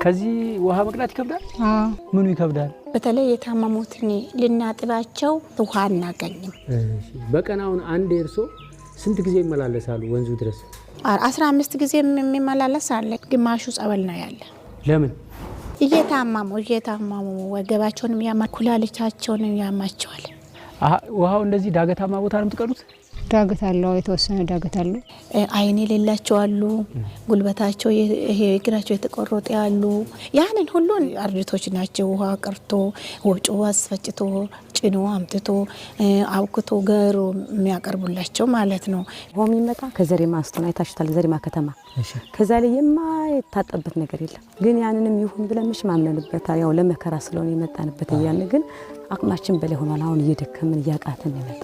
ከዚህ ውሃ መቅዳት ይከብዳል? ምኑ ይከብዳል? በተለይ የታመሙትን ልናጥባቸው ውሃ እናገኝም። በቀናውን አንድ እርሶ ስንት ጊዜ ይመላለሳሉ ወንዙ ድረስ? 15 ጊዜ የሚመላለስ አለ። ግማሹ ጸበል ነው ያለ። ለምን? እየታመሙ ወገባቸውን ኩላሊታቸውን ያማቸዋል። ውሃው እንደዚህ ዳገታማ ቦታ ነው የምትቀዱት? ዳገት አለው፣ የተወሰነ ዳገት አለው። አይኔ የሌላቸው አሉ፣ ጉልበታቸው ይሄ እግራቸው የተቆረጠ ያሉ፣ ያንን ሁሉን አርድቶች ናቸው። ውሃ ቀርቶ ወጮ አስፈጭቶ ጭኖ አምጥቶ አብኩቶ ገሩ የሚያቀርቡላቸው ማለት ነው። ሆም ይመጣ ከዘሪማ አስተና አይታችታል። ዘሪማ ከተማ ከዛ ላይ የማይታጠበት ነገር የለም። ግን ያንንም ይሁን ብለምሽ ማምነንበት ያው ለመከራ ስለሆነ የመጣንበት ያን ግን አቅማችን በላይ ሆኗል። አሁን እየደከመን እያቃተን ይመጣ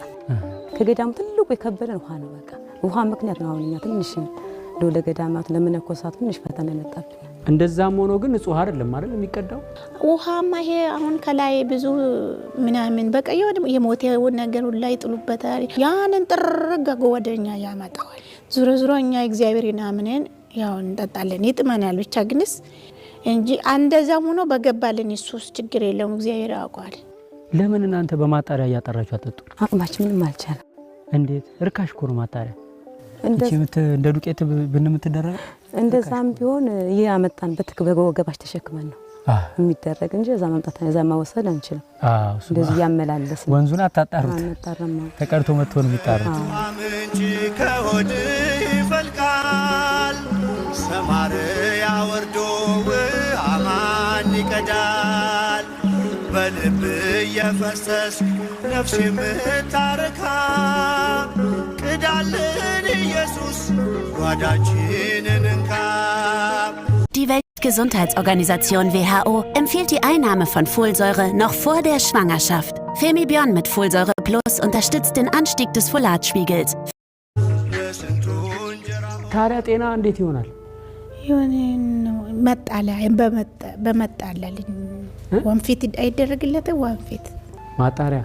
ከገዳም ትልቁ የከበደን ውሃ ነው። በቃ ውሃ ምክንያት ነው አሁንኛ ትንሽ ለገዳማት ለመነኮሳት ትንሽ ፈተና መጣብኝ። እንደዛም ሆኖ ግን ንጹህ አይደለም አይደል የሚቀዳው ውሃማ። ይሄ አሁን ከላይ ብዙ ምናምን በቃ የሞተው ነገር ላይ ጥሉበታል። ያንን ጥርግ ወደኛ ያመጣዋል። ዙሮ እኛ እግዚአብሔር እናምነን ያው እንጠጣለን። ይጥመናል ብቻ ግንስ እንጂ እንደዛም ሆኖ በገባልን ኢየሱስ ችግር የለውም። እግዚአብሔር ያውቃል። ለምን እናንተ በማጣሪያ ያጠራችሁ አጠጡ? አቅማችን ምንም አልቻለም። እንዴት ርካሽ ኮሮ ማጣሪያ እንደ ዱቄት ብንምትደረግ እንደዛም ቢሆን ያመጣን በወገባች ተሸክመን ነው የሚደረግ እንጂ እዛ ማምጣት እዛ ማወሰድ አንችልም። እንደዚህ ያመላለስ ወንዙን አጣጣሩት አንጣራማ ተቀርቶ መጥቶ ነው የሚጣሩት። አምንጭ ከሆድ ይፈልቃል ሰማርያ ወርዶ አማን ይቀዳል። በልብ የፈሰስ ነፍስ የምታረካ ቅዳልን ኢየሱስ ጓዳችንን እንካ። Die Weltgesundheitsorganisation WHO empfiehlt die Einnahme von Folsäure noch vor der Schwangerschaft. Femibion mit Folsäure Plus unterstützt den Anstieg des Folatspiegels. ታዲያ ጤና እንዴት ይሆናል? በመጣለልኝ ወንፊት አይደረግለት ወንፊት ማጣሪያ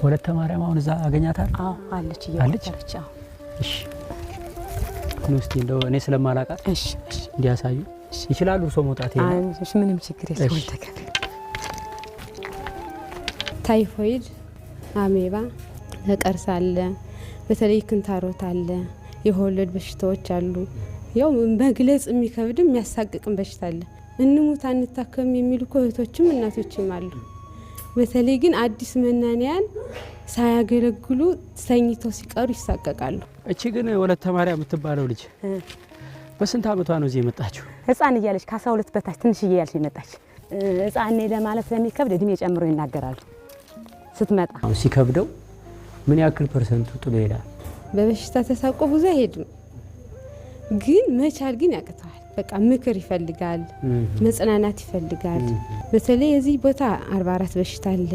ወለተ ማርያም አሁን እዛ አገኛታል? አለች። እሺ ንስቲ እንደው እኔ ስለማላቃት እሺ እንዲያሳዩ ይችላሉ። እርሶ መውጣት ይሄ እሺ ምንም ችግር የለም። ታይፎይድ፣ አሜባ፣ ነቀርሳ አለ፣ በተለይ ክንታሮት አለ፣ የሆለድ በሽታዎች አሉ። ያው በግለጽ የሚከብድም የሚያሳቅቅም በሽታ አለ። እንሙት አንታከም የሚሉ እህቶችም እናቶችም አሉ። በተለይ ግን አዲስ መናንያን ሳያገለግሉ ተኝተው ሲቀሩ ይሳቀቃሉ። እቺ ግን ወለተ ማርያም የምትባለው ልጅ በስንት አመቷ ነው እዚህ የመጣችው? ህፃን እያለች ከ12 በታች ትንሽ እያለች የመጣች ህፃን ነኝ ለማለት ስለሚከብድ እድሜ ጨምሮ ይናገራሉ። ስትመጣ ሲከብደው ምን ያክል ፐርሰንቱ ጥሎ ይሄዳል? በበሽታ ተሳቆ ብዙ አይሄድም፣ ግን መቻል ግን ያቅተዋል። በቃ ምክር ይፈልጋል፣ መጽናናት ይፈልጋል። በተለይ እዚህ ቦታ 44 በሽታ አለ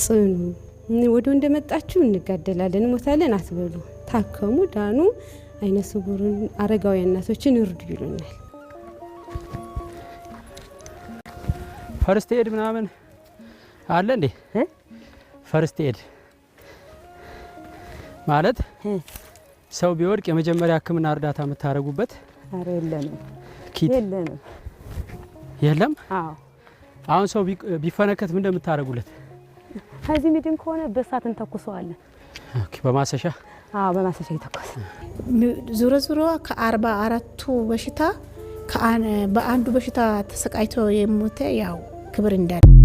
ጽኑ። ወደ እንደመጣችሁ እንጋደላለን ሞታለን አትበሉ፣ ታከሙ፣ ዳኑ፣ አይነ ስውሩን አረጋውያን እናቶችን እርዱ ይሉናል። ፈርስት ኤድ ምናምን አለ እንዴ? ፈርስት ኤድ ማለት ሰው ቢወድቅ የመጀመሪያ ህክምና እርዳታ የምታረጉበት? አረ የለንም። የለም? አዎ። አሁን ሰው ቢፈነከት ምን እንደምታረጉለት? ከዚህ ሚድን ከሆነ በሳትን ተኩሰዋለን። ኦኬ። በማሰሻ? አዎ በማሰሻ ይተኩስ። ዙሮ ከ44ቱ በሽታ በአንዱ በሽታ ተሰቃይቶ የሞተ ያው ክብር እንዳለ